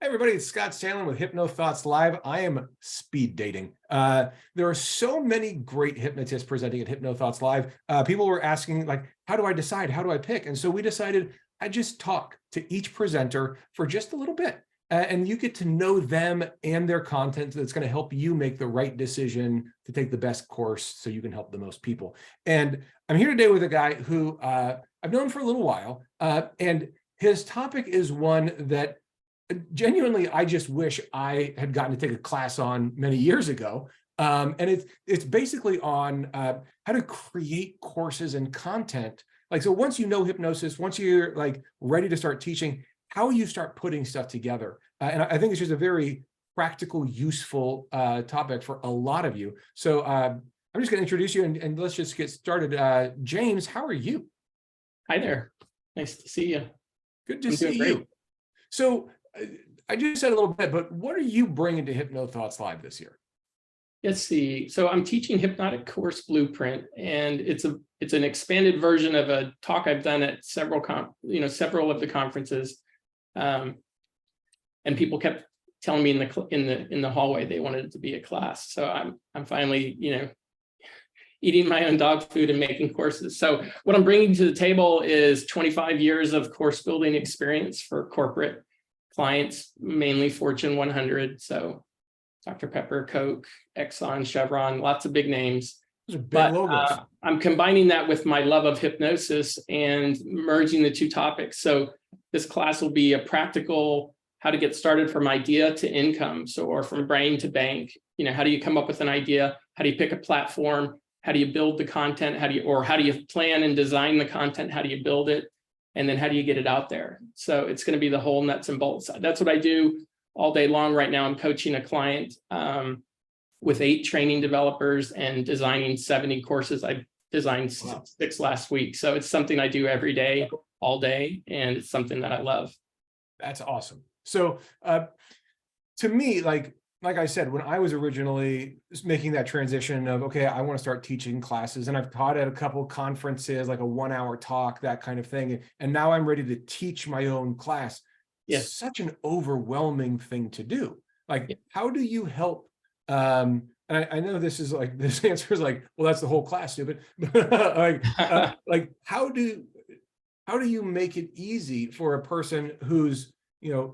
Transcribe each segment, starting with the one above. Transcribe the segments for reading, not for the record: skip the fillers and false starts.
Hey everybody, it's Scott Sandlin with HypnoThoughts Live. I am speed dating. There are so many great hypnotists presenting at HypnoThoughts Live. People were asking, like, how do I decide? How do I pick? And so we decided I just talk to each presenter for just a little bit. And you get to know them and their content that's going to help you make the right decision to take the best course so you can help the most people. And I'm here today with a guy who I've known for a little while. And his topic is one that genuinely, I just wish I had gotten to take a class on many years ago. And it's basically on how to create courses and content. Like, so once you know hypnosis, once you're like ready to start teaching, how you start putting stuff together. And I think it's just a very practical, useful topic for a lot of you. So I'm just going to introduce you and let's just get started. James, how are you? Hi there. Nice to see you. Good to see you. So I just said a little bit, but what are you bringing to HypnoThoughts Live this year? Let's see. So I'm teaching Hypnotic Course Blueprint, and it's an expanded version of a talk I've done at several of the conferences, and people kept telling me in the hallway they wanted it to be a class. So I'm finally eating my own dog food and making courses. So what I'm bringing to the table is 25 years of course building experience for corporate clients, mainly Fortune 100. So Dr. Pepper, Coke, Exxon, Chevron, lots of big names. Those are big logos. I'm combining that with my love of hypnosis and merging the two topics. So this class will be a practical how to get started from idea to income. So, or from brain to bank. How do you come up with an idea? How do you pick a platform? How do you build the content? How do you plan and design the content? How do you build it? And then how do you get it out there? So it's going to be the whole nuts and bolts. That's what I do all day long. Right now, I'm coaching a client with 8 training developers and designing 70 courses. I designed 6 last week. So it's something I do every day, all day. And it's something that I love. That's awesome. So to me, like I said, when I was originally making that transition of, okay, I want to start teaching classes, and I've taught at a couple conferences, like a 1-hour talk, that kind of thing. And now I'm ready to teach my own class. Yes. It's such an overwhelming thing to do. Like, how do you help? And I know this answer is like, well, that's the whole class, stupid. Like, how do you make it easy for a person who's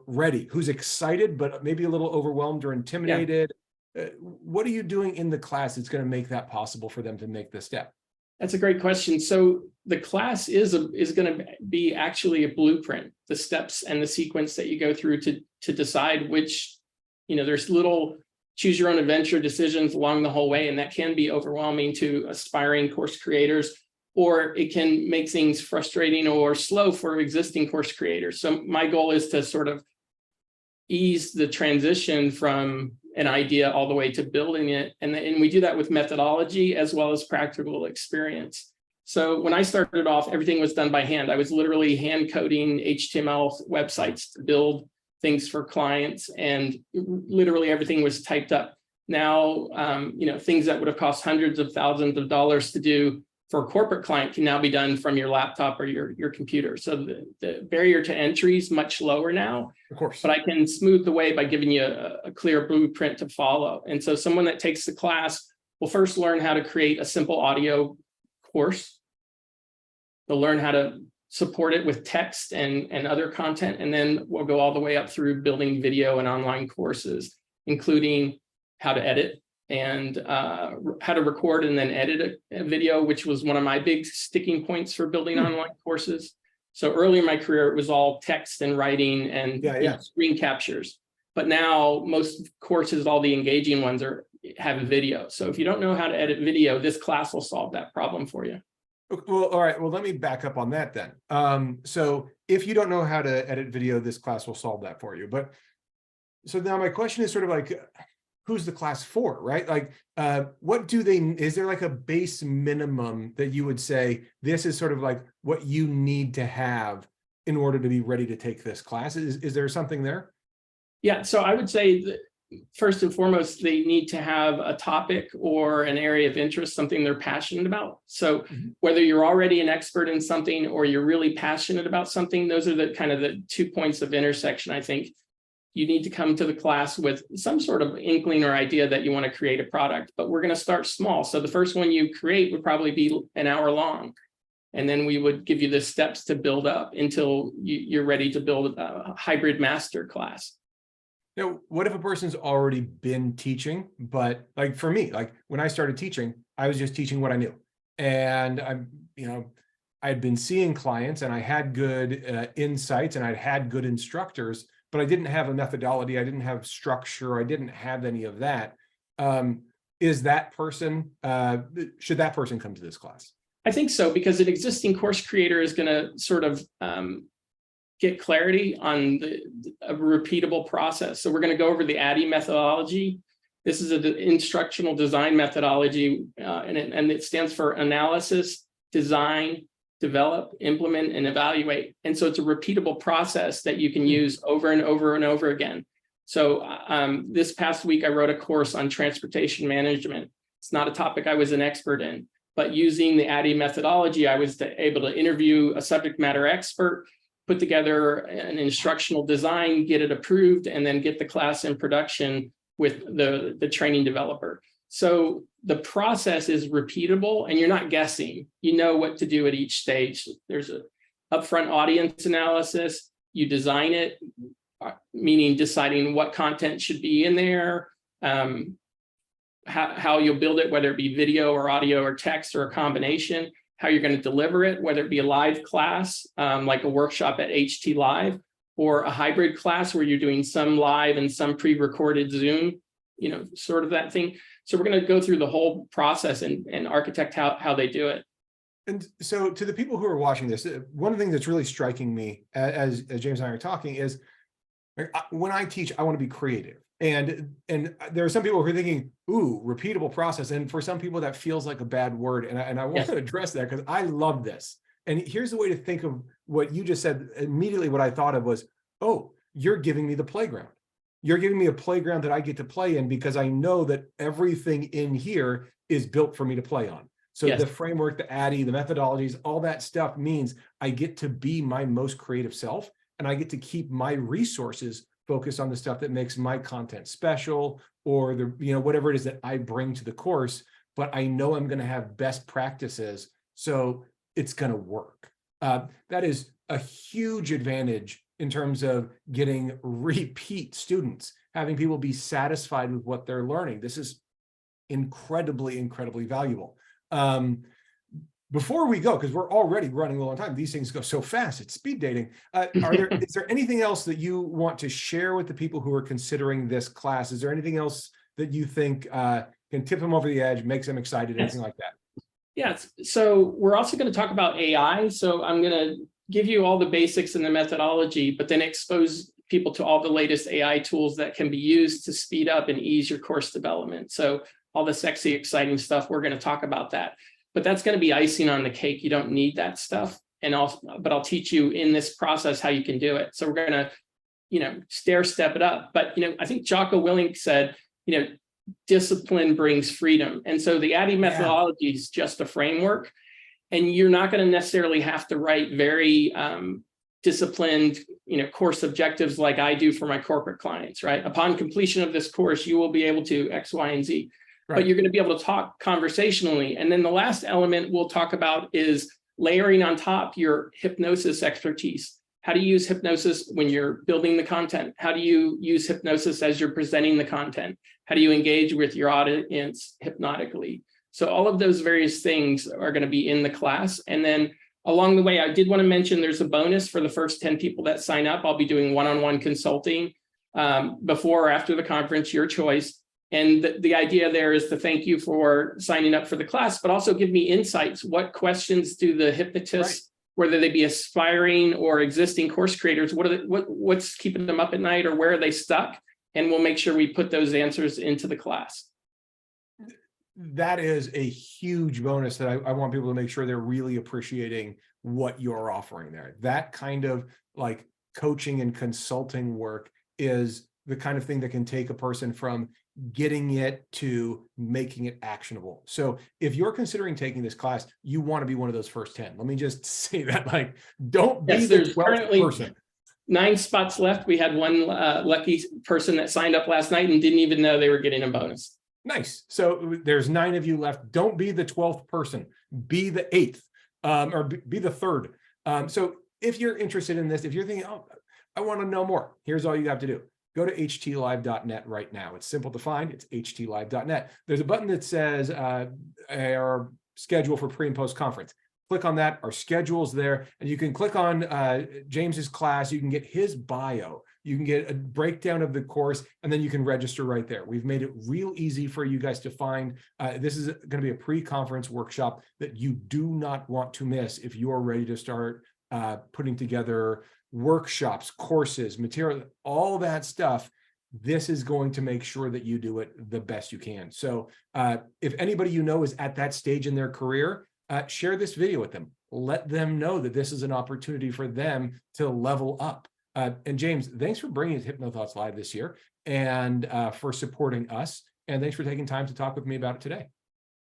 ready, who's excited, but maybe a little overwhelmed or intimidated? What are you doing in the class that's going to make that possible for them to make the step? That's a great question. So the class is going to be actually a blueprint, the steps and the sequence that you go through to decide which, there's little choose your own adventure decisions along the whole way. And that can be overwhelming to aspiring course creators, or it can make things frustrating or slow for existing course creators. So my goal is to sort of ease the transition from an idea all the way to building it. And we do that with methodology as well as practical experience. So when I started off, everything was done by hand. I was literally hand coding HTML websites to build things for clients, and literally everything was typed up. Now, things that would have cost hundreds of thousands of dollars to do for a corporate client can now be done from your laptop or your computer. So the barrier to entry is much lower now. Of course. But I can smooth the way by giving you a clear blueprint to follow. And so someone that takes the class will first learn how to create a simple audio course. They'll learn how to support it with text and other content. And then we'll go all the way up through building video and online courses, including how to edit and how to record and then edit a video, which was one of my big sticking points for building online courses. So early in my career, it was all text and writing and screen captures. But now most courses, all the engaging ones have a video. So if you don't know how to edit video, this class will solve that problem for you. Well, all right. Well, let me back up on that then. So if you don't know how to edit video, this class will solve that for you. But so now my question is sort of like, who's the class for, right? Like, is there like a base minimum that you would say, this is sort of like what you need to have in order to be ready to take this class? Is there something there? Yeah, so I would say that first and foremost, they need to have a topic or an area of interest, something they're passionate about. So whether you're already an expert in something or you're really passionate about something, those are the kind of the 2 points of intersection, I think. you need to come to the class with some sort of inkling or idea that you want to create a product, but we're going to start small. So the first one you create would probably be an hour long. And then we would give you the steps to build up until you're ready to build a hybrid master class. Now, what if a person's already been teaching, but like for me, like when I started teaching, I was just teaching what I knew. And I'd been seeing clients and I had good insights and I'd had good instructors, but I didn't have a methodology. I didn't have structure. I didn't have any of that. Is that person, should that person come to this class? I think so, because an existing course creator is going to sort of get clarity on a repeatable process. So we're going to go over the ADDIE methodology. This is an instructional design methodology, and it stands for analysis, design, develop, implement, and evaluate. And so it's a repeatable process that you can use over and over and over again. So this past week, I wrote a course on transportation management. It's not a topic I was an expert in, but using the ADDIE methodology, I was able to interview a subject matter expert, put together an instructional design, get it approved, and then get the class in production with the training developer. So the process is repeatable and you're not guessing. You know what to do at each stage. There's an upfront audience analysis. You design it, meaning deciding what content should be in there, how you'll build it, whether it be video or audio or text or a combination, how you're going to deliver it, whether it be a live class, like a workshop at HT Live, or a hybrid class where you're doing some live and some pre-recorded Zoom, sort of that thing. So we're going to go through the whole process and architect how they do it. And so to the people who are watching this, one of the things that's really striking me as James and I are talking is, when I teach, I want to be creative. And there are some people who are thinking, ooh, repeatable process. And for some people that feels like a bad word. And I want to address that because I love this. And here's the way to think of what you just said. Immediately what I thought of was, oh, you're giving me the playground. You're giving me a playground that I get to play in because I know that everything in here is built for me to play on. So the framework, the ADDIE, the methodologies, all that stuff means I get to be my most creative self, and I get to keep my resources focused on the stuff that makes my content special, or whatever it is that I bring to the course. But I know I'm going to have best practices, so it's going to work. That is a huge advantage in terms of getting repeat students, having people be satisfied with what they're learning. This is incredibly, incredibly valuable. Before we go, because we're already running low on time, these things go so fast, it's speed dating. Is there anything else that you want to share with the people who are considering this class? Is there anything else that you think can tip them over the edge, makes them excited, anything like that? Yes. So we're also going to talk about AI. So I'm going to give you all the basics and the methodology, but then expose people to all the latest AI tools that can be used to speed up and ease your course development. So all the sexy, exciting stuff, we're going to talk about that. But that's going to be icing on the cake. You don't need that stuff. But I'll teach you in this process how you can do it. So we're going to, stair step it up. But, I think Jocko Willink said, discipline brings freedom. And so the ADDIE methodology is just a framework. And you're not going to necessarily have to write very disciplined, course objectives like I do for my corporate clients, right? Upon completion of this course, you will be able to X, Y, and Z. Right. But you're going to be able to talk conversationally. And then the last element we'll talk about is layering on top your hypnosis expertise. How do you use hypnosis when you're building the content? How do you use hypnosis as you're presenting the content? How do you engage with your audience hypnotically? So all of those various things are going to be in the class. And then along the way, I did want to mention there's a bonus for the first 10 people that sign up. I'll be doing one-on-one consulting before or after the conference, your choice. And the idea there is to thank you for signing up for the class, but also give me insights. What questions do the hypnotists, whether they be aspiring or existing course creators, what's keeping them up at night, or where are they stuck? And we'll make sure we put those answers into the class. That is a huge bonus that I want people to make sure they're really appreciating what you're offering there. That kind of like coaching and consulting work is the kind of thing that can take a person from getting it to making it actionable. So if you're considering taking this class, you want to be one of those first 10. Let me just say that, don't be the 12th person. 9 spots left. We had one lucky person that signed up last night and didn't even know they were getting a bonus. Nice. So there's 9 of you left. Don't be the 12th person. Be the 8th, or be the 3rd. So if you're interested in this, if you're thinking, oh, I want to know more, here's all you have to do. Go to htlive.net right now. It's simple to find. It's htlive.net. There's a button that says our schedule for pre and post conference. Click on that. Our schedule's there, and you can click on James's class. You can get his bio. You can get a breakdown of the course, and then you can register right there. We've made it real easy for you guys to find. This is going to be a pre-conference workshop that you do not want to miss if you're ready to start putting together workshops, courses, material, all that stuff. This is going to make sure that you do it the best you can. So if anybody you know is at that stage in their career, share this video with them. Let them know that this is an opportunity for them to level up. And James, thanks for bringing HypnoThoughts Live this year, and for supporting us. And thanks for taking time to talk with me about it today.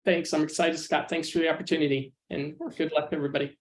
Thanks. I'm excited, Scott. Thanks for the opportunity, and good luck, everybody.